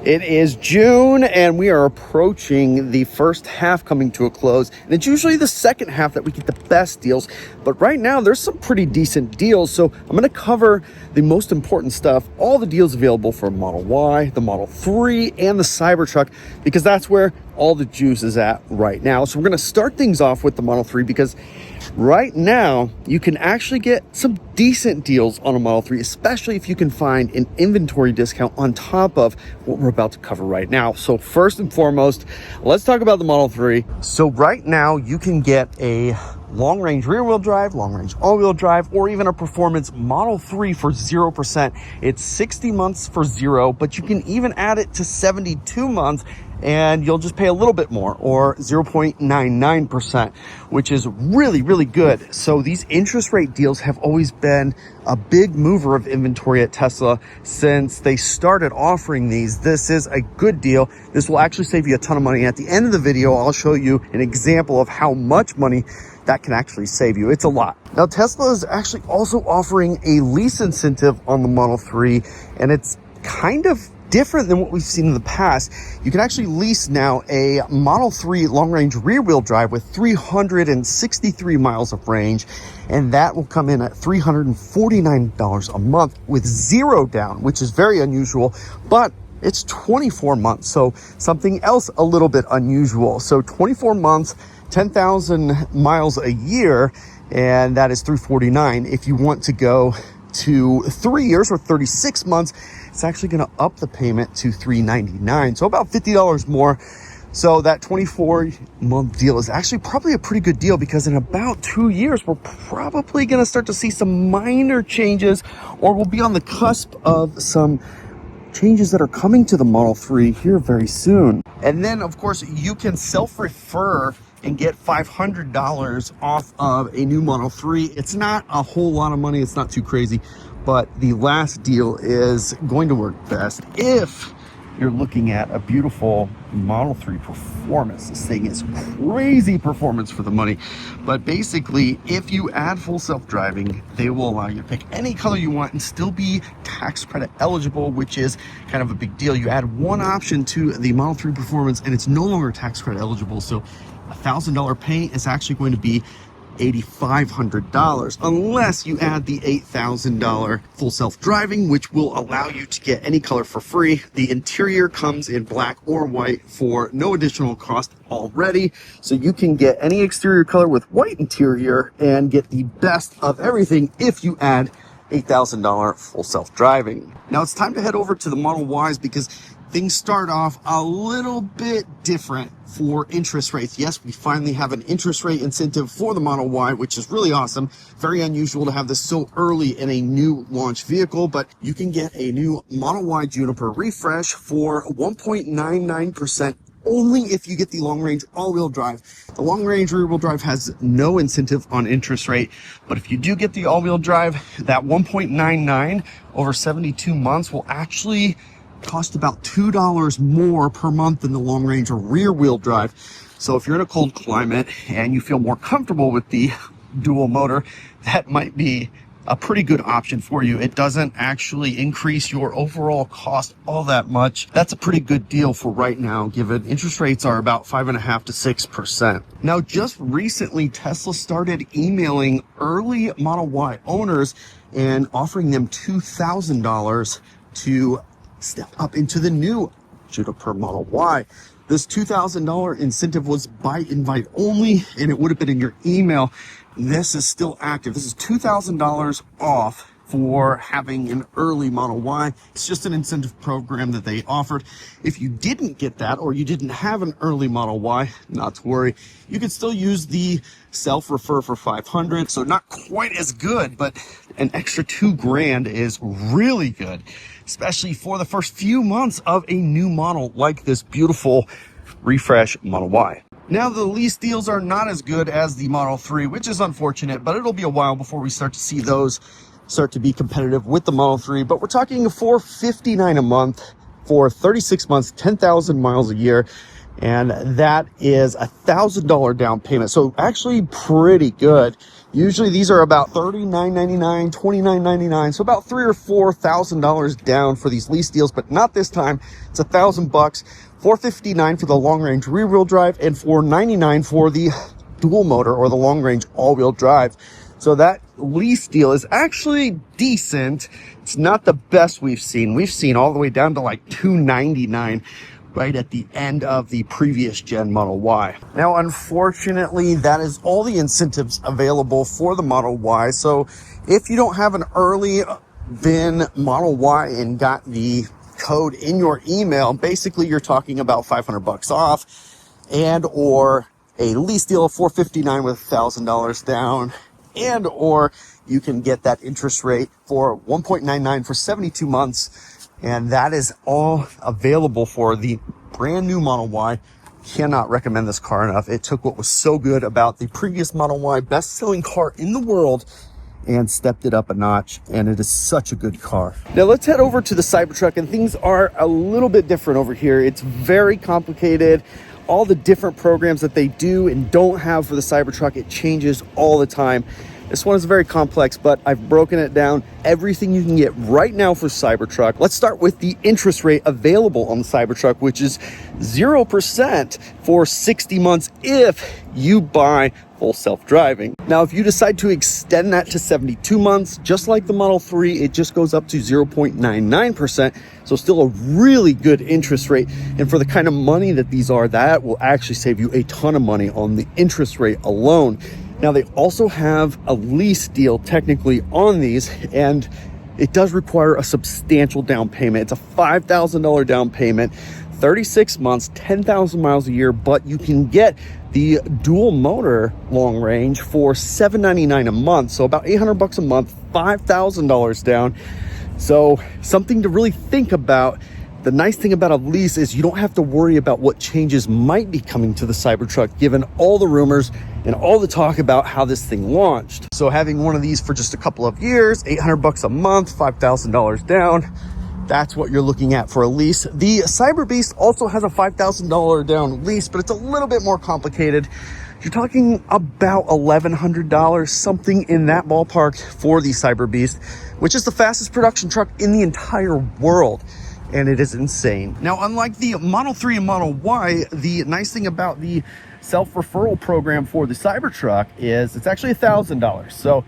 It is June and we are approaching the first half coming to a close. And it's usually the second half that we get the best deals. But right now there's some pretty decent deals. So I'm going to cover the most important stuff, all the deals available for Model Y, the Model 3, and the Cybertruck, because that's where all the juice is at right now. So we're going to start things off with the Model 3 because right now you can actually get some decent deals on a Model 3, especially if you can find an inventory discount on top of what we're about to cover right now. So first and foremost, let's talk about the Model 3. So right now you can get a long-range rear-wheel drive, long-range all-wheel drive, or even a performance Model 3 for 0%. It's 60 months for 0, but you can even add it to 72 months and you'll just pay a little bit more, or 0.99%, which is really, really good. So these interest rate deals have always been a big mover of inventory at Tesla since they started offering these. This is a good deal. This will actually save you a ton of money. At the end of the video, I'll show you an example of how much money that can actually save you. It's a lot. Now, Tesla is actually also offering a lease incentive on the Model 3, and it's kind of different than what we've seen in the past. You can actually lease now a Model 3 long-range rear-wheel drive with 363 miles of range, and that will come in at $349 a month with 0 down, which is very unusual, but it's 24 months, so something else a little bit unusual. So 24 months, 10,000 miles a year, and that is $349. If you want to go to 3 years or 36 months, it's actually going to up the payment to $399, so about $50 more. So that 24-month deal is actually probably a pretty good deal, because in about 2 years we're probably going to start to see some minor changes, or we'll be on the cusp of some changes that are coming to the Model 3 here very soon. And then of course you can self-refer and get $500 off of a new Model 3. It's not a whole lot of money, it's not too crazy, but the last deal is going to work best if you're looking at a beautiful Model 3 performance. This thing is crazy performance for the money. But basically, if you add full self-driving, they will allow you to pick any color you want and still be tax credit eligible, which is kind of a big deal. You add one option to the Model 3 performance and it's no longer tax credit eligible. So $1,000 paint is actually going to be $8,500 unless you add the $8,000 full self-driving, which will allow you to get any color for free. The interior comes in black or white for no additional cost already, so you can get any exterior color with white interior and get the best of everything if you add $8,000 full self-driving. Now it's time to head over to the Model Ys, because things start off a little bit different for interest rates. Yes, we finally have an interest rate incentive for the Model Y, which is really awesome. Very unusual to have this so early in a new launch vehicle, but you can get a new Model Y Juniper refresh for 1.99% only if you get the long-range all-wheel drive. The long-range rear-wheel drive has no incentive on interest rate, but if you do get the all-wheel drive, that 1.99 over 72 months will actually cost about $2 more per month than the long-range or rear-wheel drive. So if you're in a cold climate and you feel more comfortable with the dual motor, that might be a pretty good option for you. It doesn't actually increase your overall cost all that much. That's a pretty good deal for right now, given interest rates are about 5.5% to 6%. Now, just recently, Tesla started emailing early Model Y owners and offering them $2,000 to step up into the new Juniper Model Y. This $2,000 incentive was by invite only, and it would have been in your email. This is still active. This is $2,000 off for having an early Model Y. It's just an incentive program that they offered. If you didn't get that, or you didn't have an early Model Y, not to worry. You could still use the self-refer for $500. So not quite as good, but an extra $2,000 is really good, especially for the first few months of a new model like this beautiful refresh Model Y. Now, the lease deals are not as good as the Model 3, which is unfortunate, but it'll be a while before we start to see those start to be competitive with the Model 3. But we're talking $459 a month for 36 months, 10,000 miles a year. and that is $1,000 down payment. So actually pretty good. Usually these are about $39.99, $29.99, so about $3,000 or $4,000 down for these lease deals, but not this time. It's $1,000, $459 for the long range rear wheel drive, and $499 for the dual motor or the long range all wheel drive. So that lease deal is actually decent. It's not the best we've seen. We've seen all the way down to like $299 right at the end of the previous gen Model Y. Now, unfortunately, that is all the incentives available for the Model Y. So if you don't have an early VIN Model Y and got the code in your email, basically you're talking about $500 off, and or a lease deal of $459 with $1,000 down, and or you can get that interest rate for 1.99 for 72 months. And that is all available for the brand new Model Y. Cannot recommend this car enough. It took what was so good about the previous Model Y, best-selling car in the world, and stepped it up a notch, and it is such a good car. Now let's head over to the Cybertruck, and things are a little bit different over here. It's very complicated. All the different programs that they do and don't have for the Cybertruck, it changes all the time. This one is very complex, but I've broken it down. Everything you can get right now for Cybertruck. Let's start with the interest rate available on the Cybertruck, which is 0% for 60 months if you buy full self-driving. Now, if you decide to extend that to 72 months, just like the Model 3, it just goes up to 0.99%. So still a really good interest rate. And for the kind of money that these are, that will actually save you a ton of money on the interest rate alone. Now, they also have a lease deal technically on these, and it does require a substantial down payment. It's a $5,000 down payment, 36 months, 10,000 miles a year, but you can get the dual motor long range for $799 a month. So about $800 a month, $5,000 down. So something to really think about. The nice thing about a lease is you don't have to worry about what changes might be coming to the Cybertruck, given all the rumors and all the talk about how this thing launched. So having one of these for just a couple of years, $800 a month, $5,000 down, that's what you're looking at for a lease. The Cyber Beast also has a $5,000 down lease, but it's a little bit more complicated. You're talking about $1,100, something in that ballpark for the Cyber Beast, which is the fastest production truck in the entire world. And it is insane. Now, unlike the Model 3 and Model Y, the nice thing about the self-referral program for the Cybertruck is it's actually $1,000. So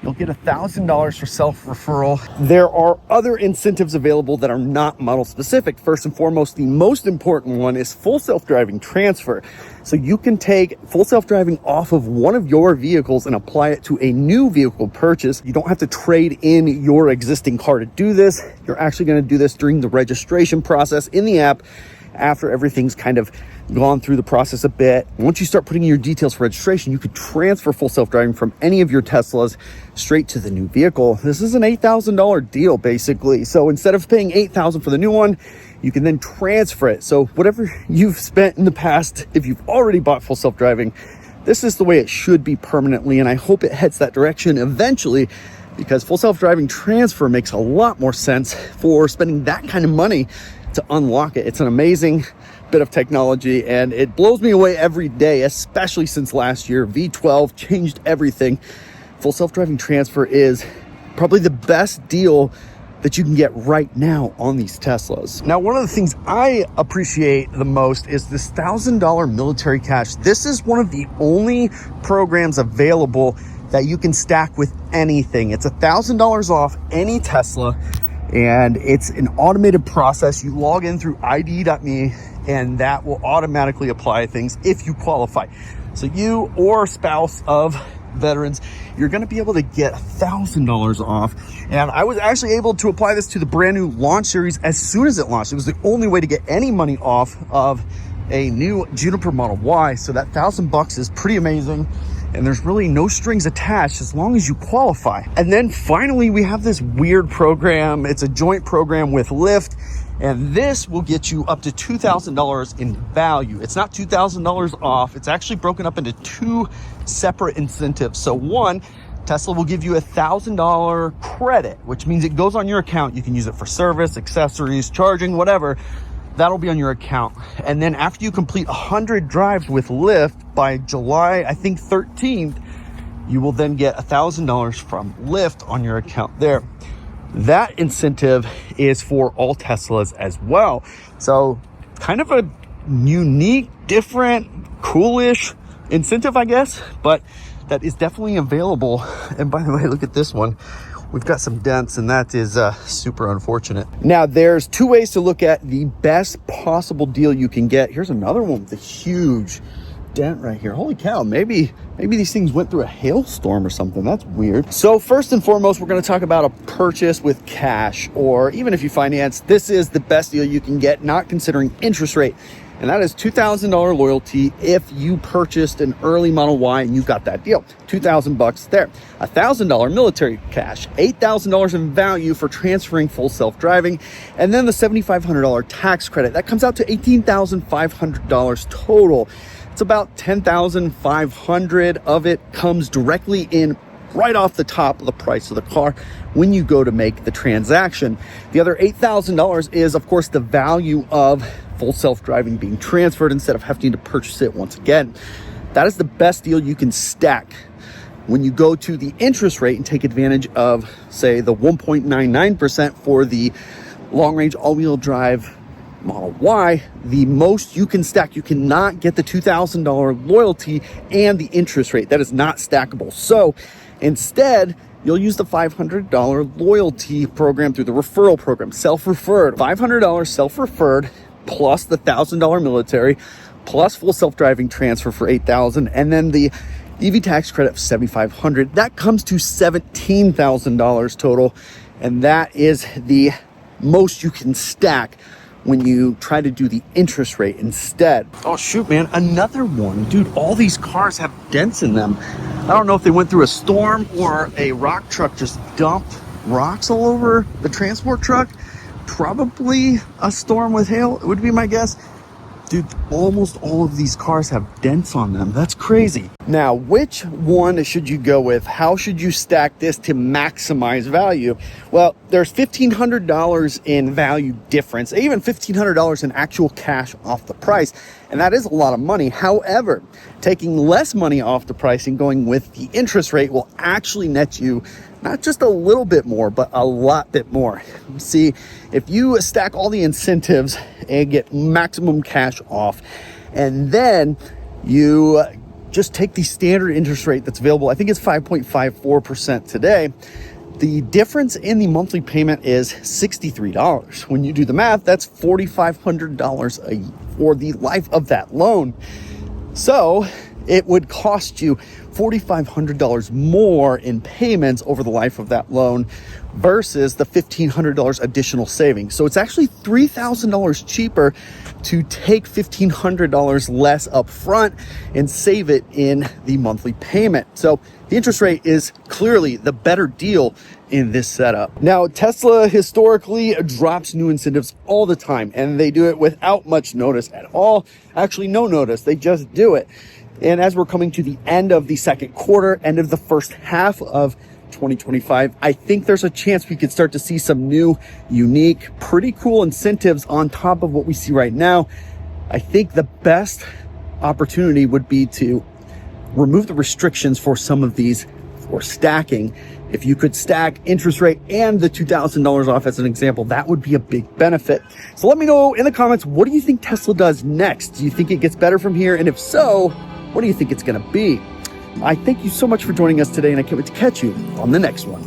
you'll get $1,000 for self-referral. There are other incentives available that are not model specific. First and foremost, the most important one is full self-driving transfer. So you can take full self-driving off of one of your vehicles and apply it to a new vehicle purchase. You don't have to trade in your existing car to do this. You're actually going to do this during the registration process in the app after everything's kind of gone through the process a bit. Once you start putting in your details for registration, you could transfer full self-driving from any of your Teslas straight to the new vehicle. This is an $8,000 deal, basically. So instead of paying $8,000 for the new one, you can then transfer it. So whatever you've spent in the past, if you've already bought full self-driving, this is the way it should be permanently. And I hope it heads that direction eventually, because full self-driving transfer makes a lot more sense for spending that kind of money to unlock it. It's an amazing bit of technology, and it blows me away every day, especially since last year. V12 changed everything. Full self-driving transfer is probably the best deal that you can get right now on these Teslas. Now, one of the things I appreciate the most is this $1,000 military cash. This is one of the only programs available that you can stack with anything. It's $1,000 off any Tesla, and it's an automated process. You log in through ID.me, and that will automatically apply things if you qualify. So you or spouse of veterans, you're going to be able to get $1,000 off. And I was actually able to apply this to the brand new launch series as soon as it launched. It was the only way to get any money off of a new Juniper Model Y. So that $1,000 is pretty amazing. And there's really no strings attached as long as you qualify. And then finally, we have this weird program. It's a joint program with Lyft, and this will get you up to $2,000 in value. It's not $2,000 off. It's actually broken up into two separate incentives. So one, Tesla will give you $1,000 credit, which means it goes on your account. You can use it for service, accessories, charging, whatever. that'll be on your account. And then after you complete 100 drives with Lyft by July, I think 13th, you will then get $1,000 from Lyft on your account there. That incentive is for all Teslas as well. So kind of a unique, different, coolish incentive, I guess, but that is definitely available. And by the way, look at this one. We've got some dents, and that is super unfortunate. Now, there's two ways to look at the best possible deal you can get. Here's another one with a huge dent right here. Holy cow, maybe these things went through a hailstorm or something. That's weird. So first and foremost, we're going to talk about a purchase with cash, or even if you finance. This is the best deal you can get, not considering interest rate. And that is $2,000 loyalty if you purchased an early Model Y and you got that deal. $2,000 there. $1,000 military cash, $8,000 in value for transferring full self-driving, and then the $7,500 tax credit. That comes out to $18,500 total. It's about $10,500 of it comes directly in right off the top of the price of the car when you go to make the transaction. The other $8,000 is, of course, the value of full self-driving being transferred instead of having to purchase it once again. That is the best deal you can stack. When you go to the interest rate and take advantage of, say, the 1.99% for the long-range all-wheel drive Model Y, the most you can stack. You cannot get the $2,000 loyalty and the interest rate. That is not stackable. So instead, you'll use the $500 loyalty program through the referral program, self-referred. $500 self-referred plus the $1,000 military plus full self-driving transfer for $8,000, and then the EV tax credit of $7,500. That comes to $17,000 total, and that is the most you can stack when you try to do the interest rate instead. Oh shoot, man, another one. Dude, all these cars have dents in them. I don't know if they went through a storm or a rock truck just dumped rocks all over the transport truck. Probably a storm with hail, it would be my guess. Dude, almost all of these cars have dents on them. That's crazy. Now, which one should you go with? How should you stack this to maximize value? Well, there's $1,500 in value difference, even $1,500 in actual cash off the price. And that is a lot of money. However, taking less money off the price and going with the interest rate will actually net you not just a little bit more, but a lot bit more. See, if you stack all the incentives and get maximum cash off, and then you just take the standard interest rate that's available, I think it's 5.54% today, the difference in the monthly payment is $63. When you do the math, that's $4,500 for the life of that loan. So it would cost you $4,500 more in payments over the life of that loan versus the $1,500 additional savings. So it's actually $3,000 cheaper to take $1,500 less up front and save it in the monthly payment. So the interest rate is clearly the better deal in this setup. Now, Tesla historically drops new incentives all the time, and they do it without much notice at all. Actually, no notice. They just do it. And as we're coming to the end of the second quarter, end of the first half of 2025, I think there's a chance we could start to see some new, unique, pretty cool incentives on top of what we see right now. I think the best opportunity would be to remove the restrictions for some of these for stacking. If you could stack interest rate and the $2,000 off as an example, that would be a big benefit. So let me know in the comments, what do you think Tesla does next? Do you think it gets better from here? And if so, what do you think it's going to be? I thank you so much for joining us today, and I can't wait to catch you on the next one.